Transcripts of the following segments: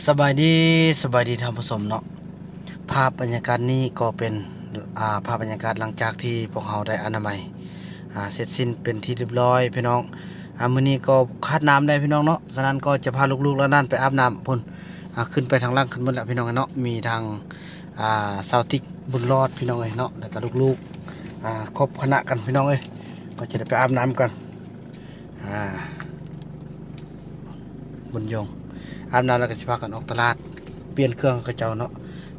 สบายดีท่านผู้ชมเนาะภาพบรรยากาศนี้ก็เป็นภาพบรรยากาศหลังจากที่พวกเราได้อนามัยเสร็จสิ้นเป็นที่เรียบร้อยพี่น้องมื้อนี้ก็คาดน้ำได้พี่น้องเนาะฉะนั้นก็จะพาลูกๆแล้วนั่นไปอาบน้ำพุ่นขึ้นไปทางล่างขึ้นบนแล้วพี่น้องเนาะมีทางสาวติ๊กบุญรอดพี่น้องเนาะแล้วก็ลูกๆครบคณะกันพี่น้องก็จะได้ไปอาบน้ำกันบุญยงอาบน้ำแล้วก็จะพากันออกตลาดเปลี่ยนเครื่องกระเจ้าเนาะ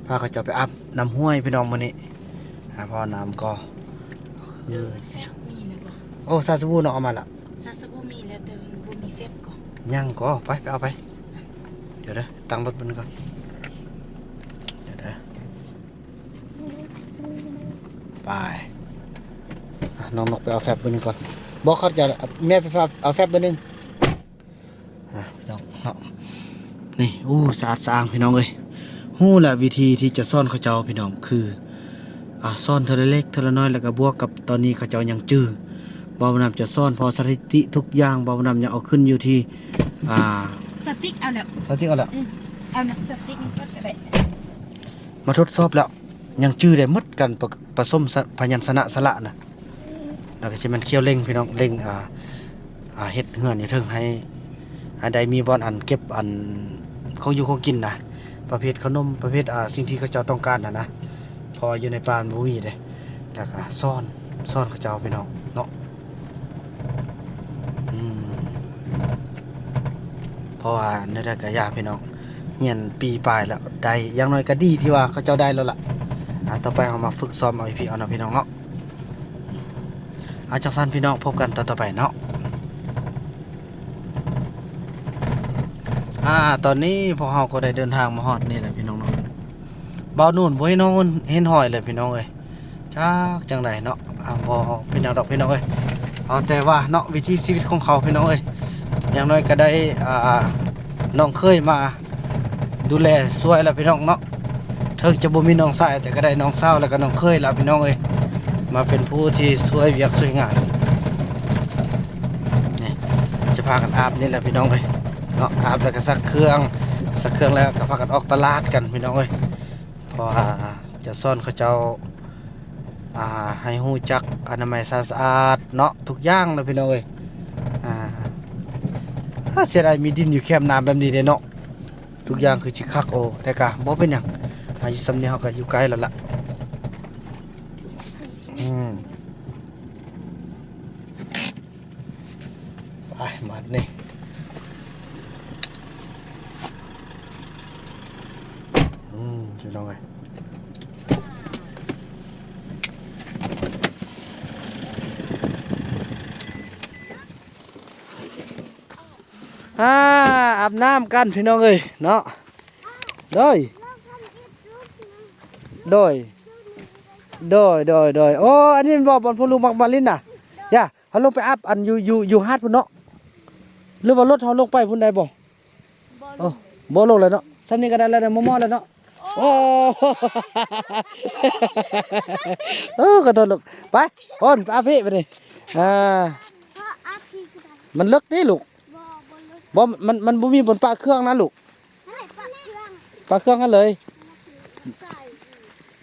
พากระเจ้าไปอาบน้ำห้วยพี่น้องมื้อนี้เพราะน้ำก็คือแฟบมีแล้วบ่โอ้ซาสบู่เนาะเอามาละซาสบูมีแล้วแต่มันบ่มีแฟบก่อนยังก็ไปเอาไปเดี๋ยวนะตั้งรถมันก่อนเดี๋ยวนะไปน้องนกไปเอาแฟบมันก่อนบอกเขาจะแม่ไปเอาแฟบมันนึงพี่น้องเนาะนี่สะอาดสะอ้างพี่น้องฮู้แหละวิธีที่จะซ่อนเขาเจ้าพี่น้องคือซ่อนเท่าเล็กเท่าน้อยแล้วก็บวกกับตอนนี้เขาเจ้ายังจื้อบ่าวนำจะซ่อนพอสถิติทุกอย่างบ่าวนำยังเอาขึ้นอยู่ที่สติ๊กเอาแล้วสถิติเอาแล้วเอานะสติ๊กมันก็ได้มาทดสอบแล้วยังจื้อได้หมดกันผสมพยัญชนะสระนะแล้วก็สิมันเคี่ยวเร่งพี่น้องเร่งเฮ็ดเฮือนนี่ถึงให้ใดมีบ่อนอันเก็บอันของอยู่ของกินนะประเภทขนมประเภทสิ่งที่เขาเจ้าต้องการนะพออยู่ในป่าบ่มีเด้แล้วก็ซ่อนเขาเจ้าพี่น้องเนาะเพราะว่าในได้ก็ยากพี่น้องเรียนปีปลายแล้วได้อย่างน้อยก็ดีที่ว่าเขาเจ้าได้แล้วล่ะต่อไปเอามาฝึกซ้อมเอาพี่เอานะพี่น้องเนาะจังซั่นพี่น้องพบกันต่อไปเนาะตอนนี้พวกเราก็ได้เดินทางมาฮอดนี่แหละพี่น้องเนาะเบานู่นบ่ให้น้องเห็นหอยเลยพี่น้องจังไดเนาะบ่พี่น้องดอกพี่น้องเอาแต่ว่าเนาะวิถีชีวิตของเขาพี่น้องอย่างน้อยก็ได้น้องเคยมาดูแลช่วยแล้วพี่น้องเนาะถึงจะบ่มีน้องชายแต่ก็ได้น้องสาวแล้วก็น้องเคยแล้วพี่น้องมาเป็นผู้ที่ช่วยเวียกช่วยงานนี่จะพากันอาบนี่แหละพี่น้องเนาะอาบแล้วก็ซักเครื่องแล้วก็พากันออกตลาดกันพี่น้องเพราะจะซ่อนเขาเจ้าให้ฮู้จักอนามัยสะอาดเนาะทุกอย่างเลยพี่น้องเสียดายมีดินอยู่แคมน้ำแบบนี้เด้เนาะทุกอย่างคือชิคักแต่ก็บ่เป็นหยังอยู่สำเนียงเขาก็อยู่ไกลแล้วล่ะไปมานี่พี่น้องอาบน้ำกันพี่น้องเนาะโดยโอ้อันนี้มันบอกบอลพลูมักบอลลินน่ะย่าเขาลงไปอาบอันอยู่ฮาดพุ่นเนาะหรือว่ารถเขาลงไปพุ่นใดบ่บ่ลงเลยเนาะซ้ำนี้ก็ได้แล้วมอแล้วเนาะโอ้ก็ตัวลูกไปก่อนอาพี่ไปดิมันเลิกดิลูกบ่มันบ่มีบนปลาเครื่องนะลูกปลาเครื่องกันเลย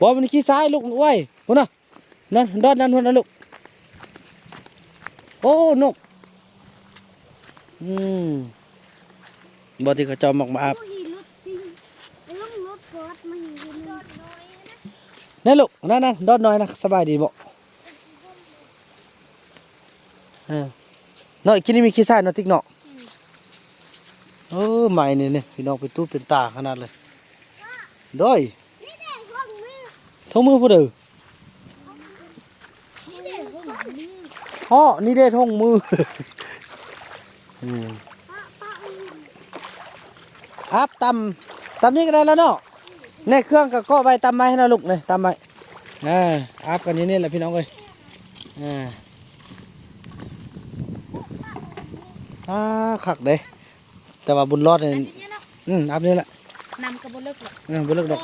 บ่มันขี้ซ้ายลูกอ้วยพุ่นน่ะนั่นดอดนั่นพุ่นนะลูกโอ้นกบ่ที่เขาเจ้ามักมาอาบนี่ลูกนั่นดอดน้อยนะสบายดีบ่เนาะกินนี่มีขี้ซ้ายเนาะติ๊กเนาะใหม่นี่พี่น้องเป็นตู้เป็นตาขนาดเลยโดยทงมือผู้เดือนี่ได้ทงมืออาบตำนี่ก็ได้แล้วเนาะในเครื่องก็ใบตำไม้ให้นะลูกเลยตำไม้อาบกันนี่แหละพี่น้องขักเด้แต่ว่าบุญรอดเนี่ยอาบนี่แหละนำกับบุญเลิกหรอกบุญเลิกดอก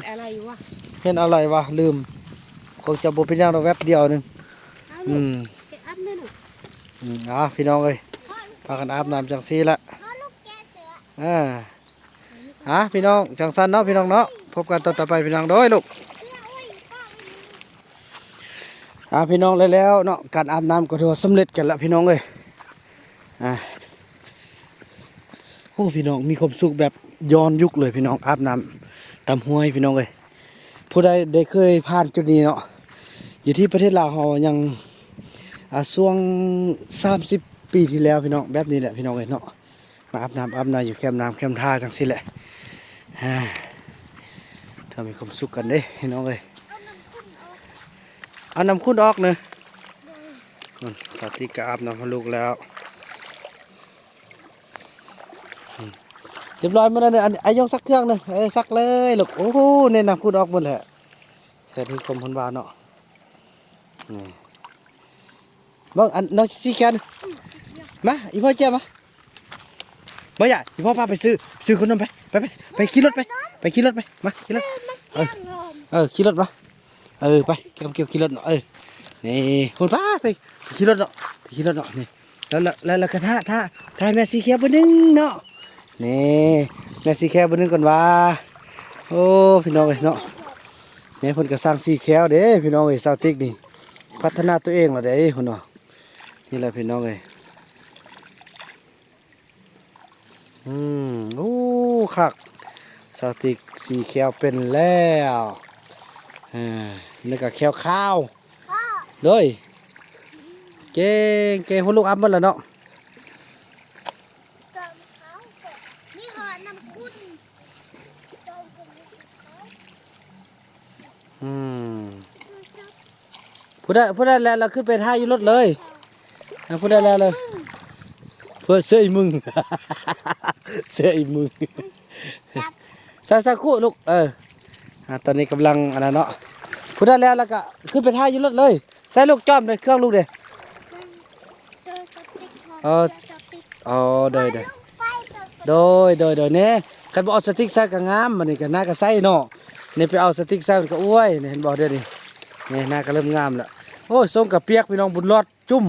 เห็นอะไรวะเห็นอะไรวะลืมคงจะบุเป็นอย่างเราแวบเดียวนึงพี่น้องพากันอาบน้ำจังซี่ละ พี่น้องจังสันเนาะพี่น้องเนาะพบกันตอนต่อไปพี่น้องโดยลูกพี่น้องแล้วเนาะการอาบน้ำก็ถือว่าสำเร็จกันละพี่น้องเอ้ยโอ้พี่น้องมีความสุขแบบย้อนยุคเลยพี่น้องอาบน้ำตามห้วยพี่น้องเอ้ยผู้ใดได้เคยผ่านจุดนี้เนาะอยู่ที่ประเทศลาวเรายังช่วง30 ปีที่แล้วพี่น้องแบบนี้แหละพี่น้องเอ้ยเนาะมาอาบน้ำอยู่แคมป์น้ำแคมป์ท่าจังสิแหละถ้ามีความสุขกันเด้พี่น้องเอ้ยเอาน้ำขุ่นออกเนอะสาธิตก็อาบน้ำให้ลูกแล้วเรียบร้อยหมดแล้วเนี่ยไอ้ยกซักเครื่องเลยซักเลยลูกโอ้โหเนี่ยน้ำขุ่นออกหมดแหละแค่ที่กรมพันวาเนาะบ้างอันน้องซีแคนมาอีพ่อเจ้ามาบ่อยากอีพ่อพาไปซื้อขนมไปขี่รถไปขี่รถไปมาขี่รถขี่รถมาไปเก็บขี่รถเนาะนี่คนพาไปขี่รถเนาะนี่แล้วก็ท่าแม่ซีแคนบนนึงเนาะนี่แม่ซีแคนบนนึงก่อนว่าโอ้พี่น้องเอ้ยเนาะเนี่ยเพิ่นก็สร้างซีแคนเด้พี่น้องเอ้ยสาวติ๊กนี่พัฒนาตัวเองแล้วเด้พุ่นเนาะนี่แหละพี่น้องเอ้ยโอ้คักสาวติ๊กซีแคนเป็นแล้วนี่ก็แควข้าวโดยเก่งคนลูกอัพหมดแล้วเนาะนี่หอน้ำขุ่นพูดได้แล้วเราขึ้นไปท่าอยู่รถเลยพูดได้แล้วเลยเพื่อเสื้ออีมึง เสื้ออีมึงใส่คู่ลูกตอนนี้กำลังอะไรเนาะพูดได้แล้วก็ขึ้นไปท่าอยู่รถเลยใส่ลูกจ้อมเลยเครื่องลูกเด้โดยเนี่ยคันบ่เอาสติ๊กใส่ก็งามมันนี่ก็น่าก็ใส่เนาะนี่ไปเอาสติ๊กใส่มันก็อ้วยนี่เห็นบ่เด้อนี่น่าก็เริ่มงามแล้วโอ้ยส่งกับเปียกพี่น้องบุญรอดจุ่ม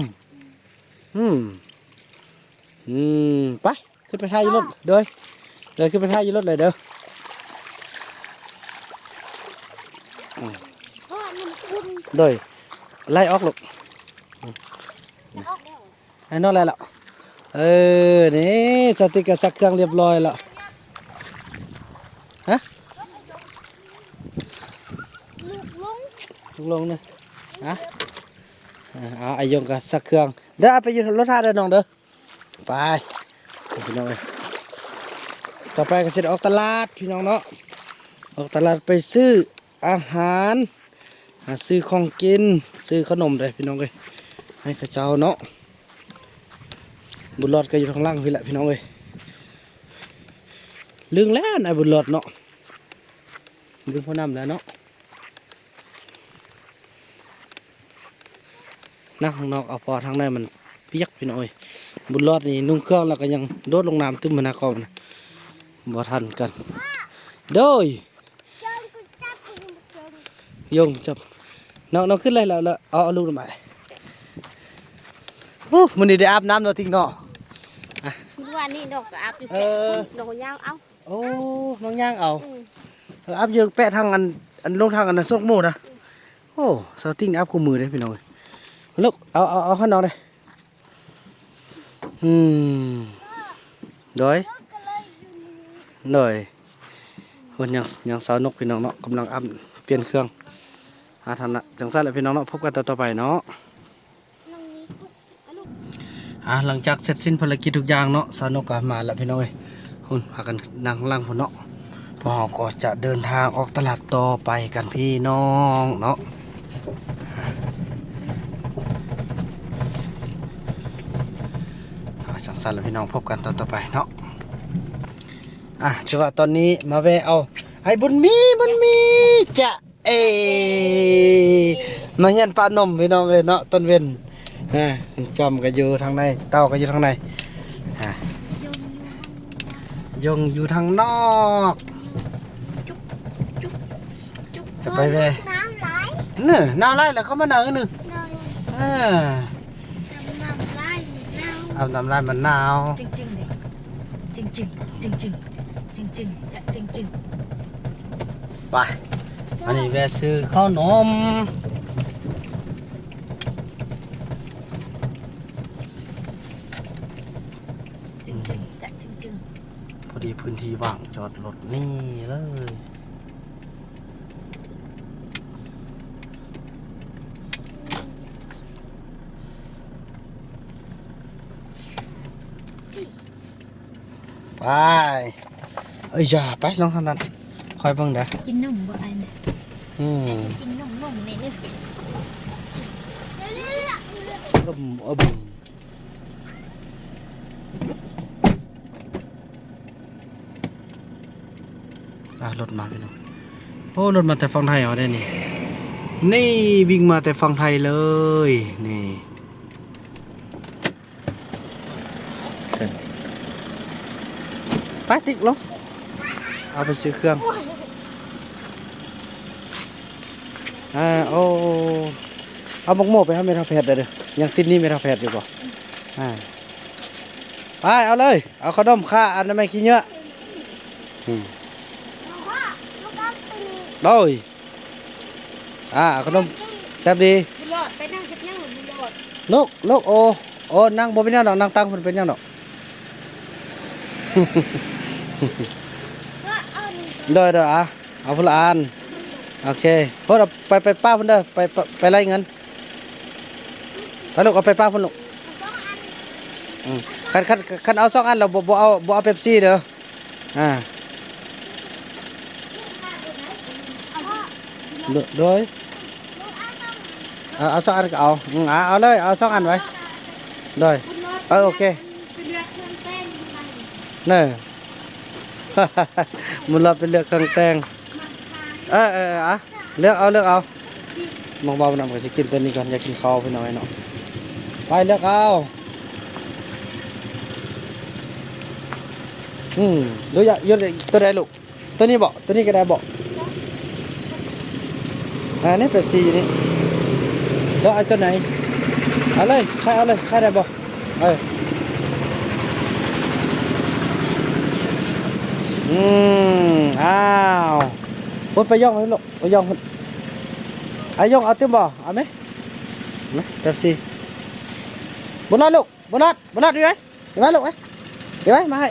ไปขึ้นไปท่าอยู่รถเดินขึ้นไปท่าอยู่รถเลยเด้อโดยไล่ออกลูกไอ้นอนอะไรล่ะนี่สติ๊กก็ซักเครื่องเรียบร้อยแล้วฮะลงเนี่ยไอ้ยงก็ซักเครื่องเดี๋ยวไปอยู่รถท่าเด้อน้องเด้อไปพี่น้องเลยต่อไปก็จะออกตลาดพี่น้องเนาะออกตลาดไปซื้ออาหารซื้อของกินซื้อขนมเลยพี่น้องเลยให้ข้าเจ้าเนาะบุญรอดก็อยู่ข้างล่างพี่แหละพี่น้องเลยลึงแล้วนายบุญรอดเนาะลึงพ่อน้ำแล้วเนาะนั่งข้างนอกเอาพอทางในมันเปียกพี่น้องเลยบุญรอดนี่นุ่งเครื่องแล้วก็ยังโดดลงน้ำตึ้มมานาคอมนะบ่ทันกันโดยยงจับน้องขึ้นเลยแล้วเอาลูกลงไปมันนี่ได้อาบน้ำเนาะทิ้งเนาะวันนี้ดอกอาบอยู่แปะดอกย่างเอาโอ้น้องย่างเอาอาบเยอะแปะทางอันลงทางอันนั้นซกโม่นะโอ้สาวติ้งอาบคู่มือเลยพี่น้องลูกเอาข้างนอกเลยโดยคนยังสาวนกพี่น้องเนาะกำลังอัพเปลี่ยนเครื่องทำนะจังสั้นเลยพี่น้องเนาะพบกันต่อไปเนาะหลังจากเสร็จสิ้นภารกิจทุกอย่างเนาะสาวนกก็มาแล้วพี่น้องคุณพากันนั่งข้างล่างพุ่นเนาะพอเราก็จะเดินทางออกตลาดต่อไปกันพี่น้องเนาะจังสั้นเลยพี่น้องพบกันต่อไปเนาะถือว่าตอนนี้มาแวะเอาไอ้บุญมีจะมาเฮียนปลานมพี่น้องเนาะต้นเว้นจอมก็อยู่ทางในเต้าก็อยู่ทางในยงอยู่ทางนอกจะไปแวะน้ำไหลแล้วเขามาหนาวนึงเอาน้ำไหลมันหนาวจริงเลยจริง จึงจะจึงจึง ไปอันนี้แวะซื้อข้าวนม จึงจึงจะจึงจึง พอดีพื้นที่ว่างจอดรถนี่เลยไปเอ้ยอย่าไปลองทางนั้นคอยเบิ่งเด้อ กินนมบ่ไอ้เนี่ย อืม กินนมนี่เนี่ย บึมรถมาพี่น้องโอ้รถมาแต่ฝั่งไทยเอาได้นี่นี่วิ่งมาแต่ฝั่งไทยเลยนี่เชิญไปติ๊กลงเอาไปซื้อเครื่องโอ้เอาบักโม่ไปให้เมทัลแพดเด้อยังติดนี่เมทัลแพดอยู่ป่ะไปเอาเลยเอาขนมค่าอันนั้นไม่ขี้เยอะโดยขนมแซ่บดี บุญรอดไปนั่งเก็บนั่งบุญรอด ลูกโอ้นั่งบ่เป็นยังดอกนั่งตั้งมันเป็นยังดอก เอาหนึ่ง เด้อเอาพละอันโอเคพอไปป้าเพิ่นเด้อไปไล่เงินไปลูกเอาไปป้าเพิ่นลูก สองอัน คันเอา2อันเราบ่เอาเป๊ปซี่เด้อโดยเอา2อันก็เอาเอาเลยเอา2อันไว้โดยโอเค ไปเลือกเครื่องเต้นมัน เน่ มันเราไปเลือกเครื่องแต่งเลือกเอามองเบาหน่อยก็จะกินตัวนี้ก่อนอยากกินข้าวไปหน่อยเนาะไปเลือกเอาดูอย่าโยนตัวใดลูกตัวนี้บอกตัวนี้ก็ได้บอกนี่เป๊ปซี่อยู่นี่แล้วเอาตัวไหนเอาเลยใครได้บอกอ้าวพุ่นไปย่องให้ลูกไปย่องพุ่นย่องเอาติ้มบ่เอาไหมเป๊ปซี่บุญรอดลูกบุญรอดดีไหมดีไหมลูกดีไหมมาให้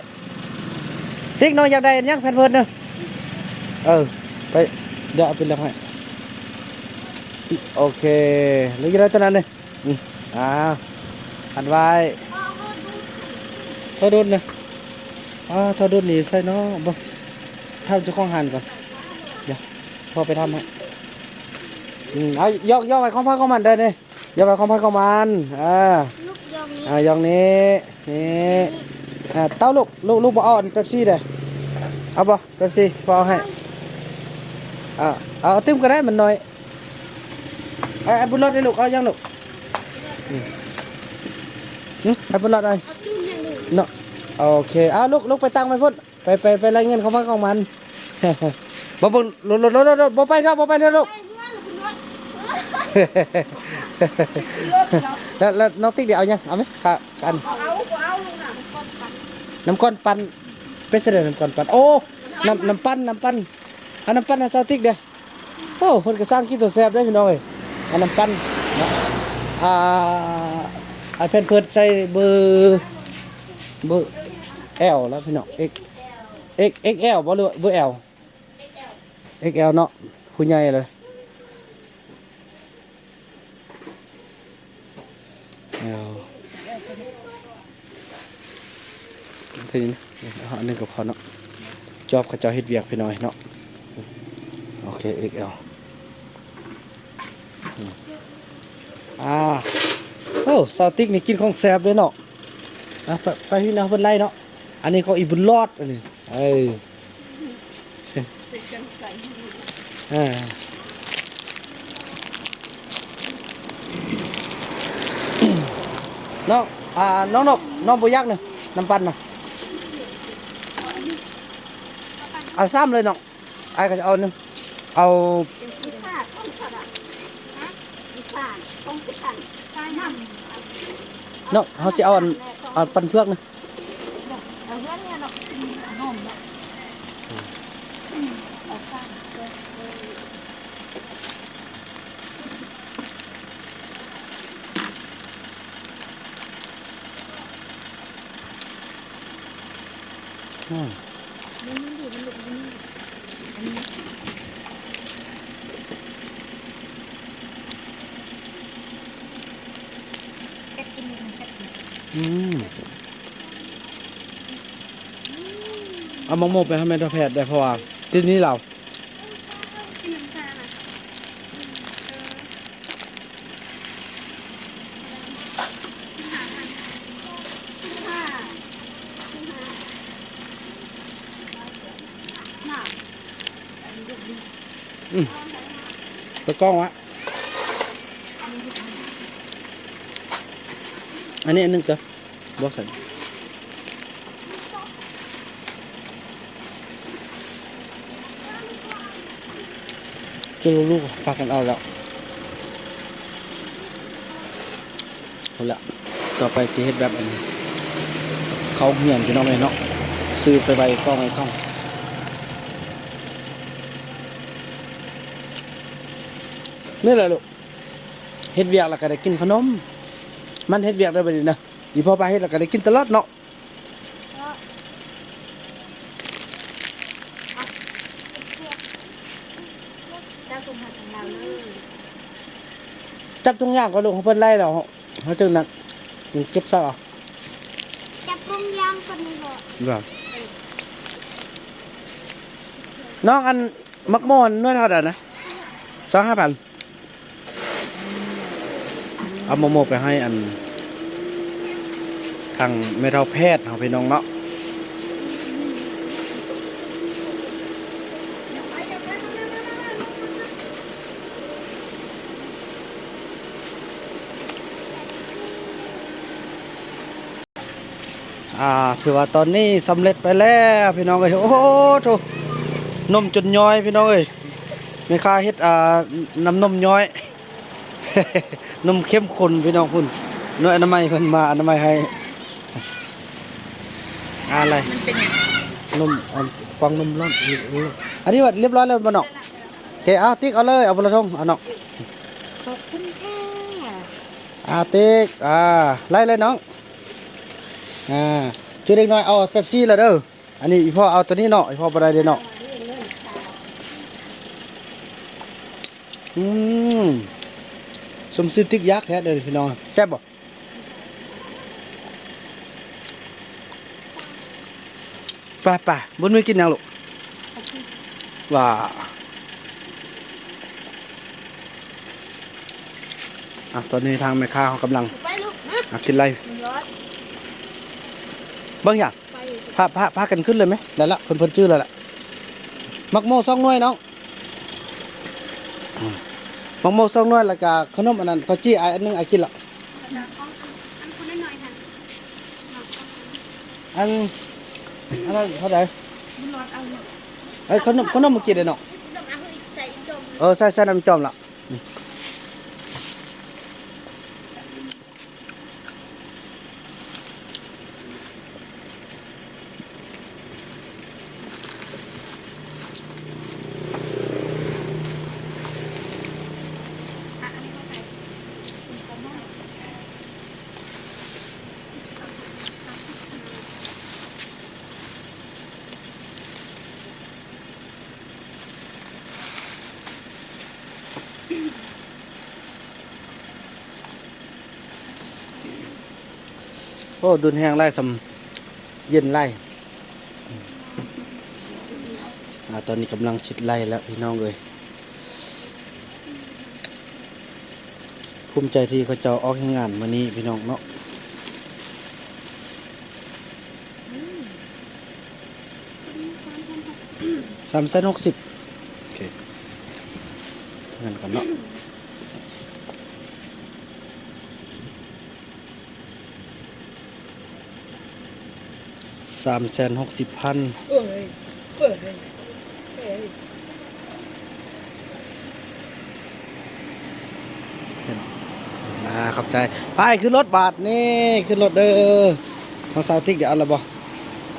ติ๊กน้อยอยากได้ยังแผ่นเพิ่นเนอะไปเดี๋ยวเอาไปเลือกให้โอเคเหลือกี่ได้ตัวนั้นเลยอันไว้เท่าดุนนะเท่าดุนนี่ใส่เนาะบ่ทำเจ้าของหันก่อนเดี๋ยวพอไปทำให้เอาย่อไปของพ่อของมันได้เลยย่อไปของพ่อของมันลูกยองนี้ ย่องนี่เต้าลูกบ่เอาอันเป๊ปซี่เด้เอาบ่เป๊ปซี่พอเอาให้เอาติ้มก็ได้มันหน่อยบุญรอดได้ลูกเอายังลูกบุญรอดได้ เอาตื้นอย่างหนึ่ง เนาะโอเคลูกไปตั้งไปพุ่นไปรายเงินของพ่อของมันบ่รถบ่ไปเถอะลูก ไปเพื่อนบุญรอด แล้วน้องติ๊กเดี๋ยวเอายังเอาไหมค่ะอัน เอาลูกน่ะ น้ำก้อนปั่นเป็นเสด็จน้ำก้อนปั่นโอ้น้ำปั่นน้ำปั่นนะซาวติ๊กเด้อโอ้คนก็สร้างกินตัวแซ่บได้พี่น้องเอ้ยน้ำปั่นเพิ่นเปิดใส่เบอร์ L แล้วพี่น้อง XL บ่หรือเบอร์ L XL เนาะคุณใหญ่เลยทีนี้อันนึงกับเขาเนาะจอบกับเจ้าเฮ็ดเวียกพี่น้อยเนาะโอเค XL โอ้ซาวติ๊กนี่กินของแซ่บเลยเนาะไปพี่น้องเพิ่นไล่เนาะอันนี้เขาอีบุญรอดอันนี้น้องน้องบ่ยักษ์น่ะน้ำปั่นน่ะเอาซ้ำเลยน้องไอ้ก็จะเอานึงเอา มีขาดต้องขาดมีขาดต้องสิขาดใช่น้ำ น้องเขาสิเอาอันปั่นเพือกนะ เอาเรื่องเนี่ยเนาะนมเนาะ มันดีมันลุกมันนี่แกกินมันแกกิน เอามะม่วงไปให้แม่ทัพแพทย์ได้เพราะว่าที่นี่เรา กินน้ำชาน่ะห้าน่ะ ตะกล้องวะอันนี้อันนึงจ้ะบอกใส่จะลูกๆพากันเอาแล้วเอาละต่อไปจะเฮ็ดแบบอันนี้เขาเหียนพี่น้องเลยเนาะซื้อไปใบกล้องไอ้ข้องนี่แหละลูกเฮ็ดเวียกแล้วก็ได้กินขนมมันเฮ็ดเวียกได้บ่ดีนะอีพ่อไปเฮ็ดแล้วก็ได้กินตลอดเนาะจับทุกอย่างก็ลูกเขาเพิ่นไล่แล้วเขาจึงนั้นเก็บซะเอา จับปรุงยำคนนี้บ่ แบบน้องอันมักม่อนนวดเท่าไหร่นะ2,500เอาโมโมไปให้อันทางแม่เฒ่าแพทย์เอาไปน้องเนาะถือว่าตอนนี้สำเร็จไปแล้วพี่น้องเอ้ยโอ้โหโถนมจนย้อยพี่น้องเอ้ยไม่ค่าเฮ็ดน้ำนมย้อย นมเข้มข้นพี่น้องคุณน้อยอนามัยเพิ่นมาอนามัยให้อะไร มันเป็นอย่าง นมฟังนมร้อนอันนี้ว่าเรียบร้อยแล้วบ่น้องโอเคเอาติ๊กเอาเลยเอาบ่ละทงเอาน้อง ขอบคุณค่ะ ติ๊กไล่เลยน้องช่วยเด็กน้อยเอาเป๊ปซี่แล้วเด้ออันนี้อีพ่อเอาตัวนี้เนาะอีพ่อบ่ได้เลยเนาะสมซื้อติ๊กยักษ์แท้เด้อพี่น้องแซ่บบ่ไปบนมือกินยังลูกว่าตอนนี้ทางแม่ค้าเขากำลัง ไปลูกนะ กินอะไร ร้อน บางอย่าง ไป พากันขึ้นเลยไหมได้ละเพิ่นชื่อแล้วล่ะมักโม่2หน่วยน้องมักโม่2หน่วยแล้วก็ขนมอันนั้นข้าวจี้อันนึงกินละ อันคนน้อยๆค่ะ อันนั้นเท่าไหร่ บุญรอดเอาเนาะ ไอ้ขนมเมื่อกี้เด้อเนาะ ดอกอ่ะเฮ้ยใส่จม ใส่น้ำจอมละโอ้ดุนแห้งไล่สำเย็นไล่ตอนนี้กำลังชิดไล่แล้วพี่น้องเลยภูมิใจที่เขาเจ้าออกให้งานมานี้พี่น้องเนาะ360โอเคเงินก่อนเนาะ360,000ขอบใจไปขึ้นรถบาทนี่ขึ้นรถเด้อทางสาวติ๊กเดี๋ยวเอาละบ่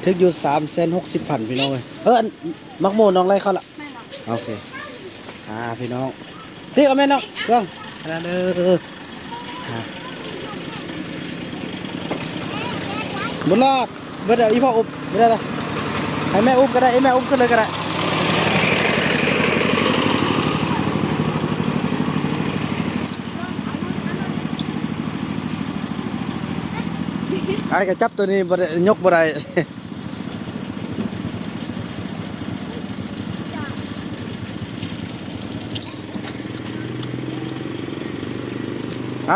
ถึกอยู่360,000พี่น้องเอ้ยอันมักโมน้องไรเขาละ ไม่หรอก โอเคพี่น้องพี่เอาแม่น้องเรื่องนั่นเด้อบุญรอดเบิดอีพ่ออุบไม่ได้เลยให้แม่อุบก็ได้ให้แม่อุบขึ้นเลยก็ได้ไอ้กระจับตัวนี้บ่ได้ยกบ่ได้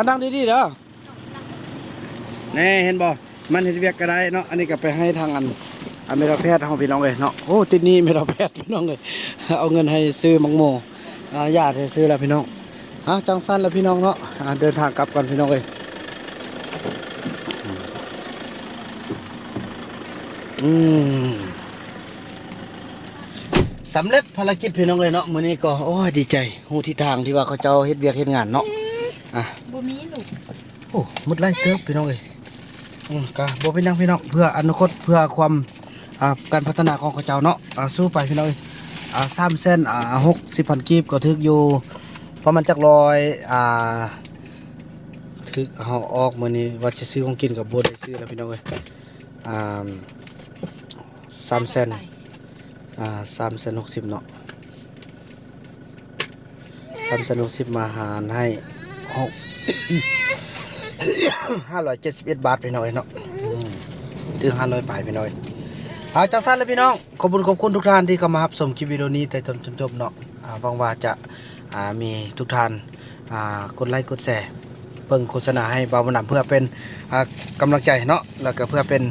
ดังดีๆเด้อนี่เห็นบ่มันเห็นเวียกก็ได้เนาะอันนี้ก็ไปให้ทางอันเมราแพทย์เฮาพี่น้องเอ้ยเนาะโอ้ติดนี้เมราแพทย์พี่น้องเอ้ยเอาเงินให้ซื้อมังโมญาติให้ซื้อแล้วพี่น้องจังสั้นแล้วพี่น้องเนาะเดินทางกลับกันพี่น้องเอ้ยสำเร็จภารกิจพี่น้องเลยเนาะมื้อนี้ก็โอ้ยดีใจฮู้ทิศทางที่ว่าเขาเจ้าเฮ็ดเวียกเฮ็ดงานเนาะบ่มีลูก โอ้มุดไล่เติบพี่น้องเอ้ยก็บ่เป็นหยังพี่น้องเพื่ออนาคตเพื่อความการพัฒนาของเขาเจ้าเนาะสู้ไปพี่น้องเอ้ย3เส้น60,000กีบก็ถึกอยู่เพราะมันจักรอยถึกเฮาออกมื้อนี้ว่าสิซื้อของกินก็บ่ได้ซื้อแล้วพี่น้องเอ้ย3เส้น360เนาะ360มาหารให้571 บาทพี่น้อยเนาะถึง500ปลายพี่น้อยจังซั่นเลยพี่น้องขอบคุณทุกท่านที่เข้ามารับชมคลิปวิดีโอนี้แต่จนจบเนาะหวังว่าจะมีทุกท่านกดไลค์กดแชร์เบิ่งโฆษณาให้บ่าวบ่นำเพื่อเป็นกำลังใจเนาะแล้วก็เพื่อเป็น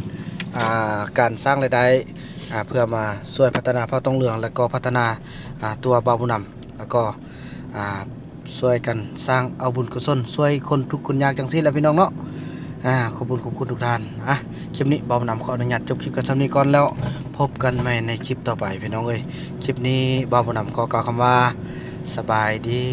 การสร้างรายได้เพื่อมาช่วยพัฒนาเผ่าตองเหลืองแล้วก็พัฒนาตัวบ่าวบ่นำแล้วก็ช่วยกันสร้างเอาบุญกุศลช่วยคนทุกคนยากจังซี่แหละพี่น้องเนาะขอบคุณทุกท่านคลิปนี้บ่าวนำขออนุญาตจบคลิปกันซ้ำนี้ก่อนแล้วพบกันใหม่ในคลิปต่อไปพี่น้องเอ้ยคลิปนี้บ่าวนำขอกล่าวคำว่าสบายดี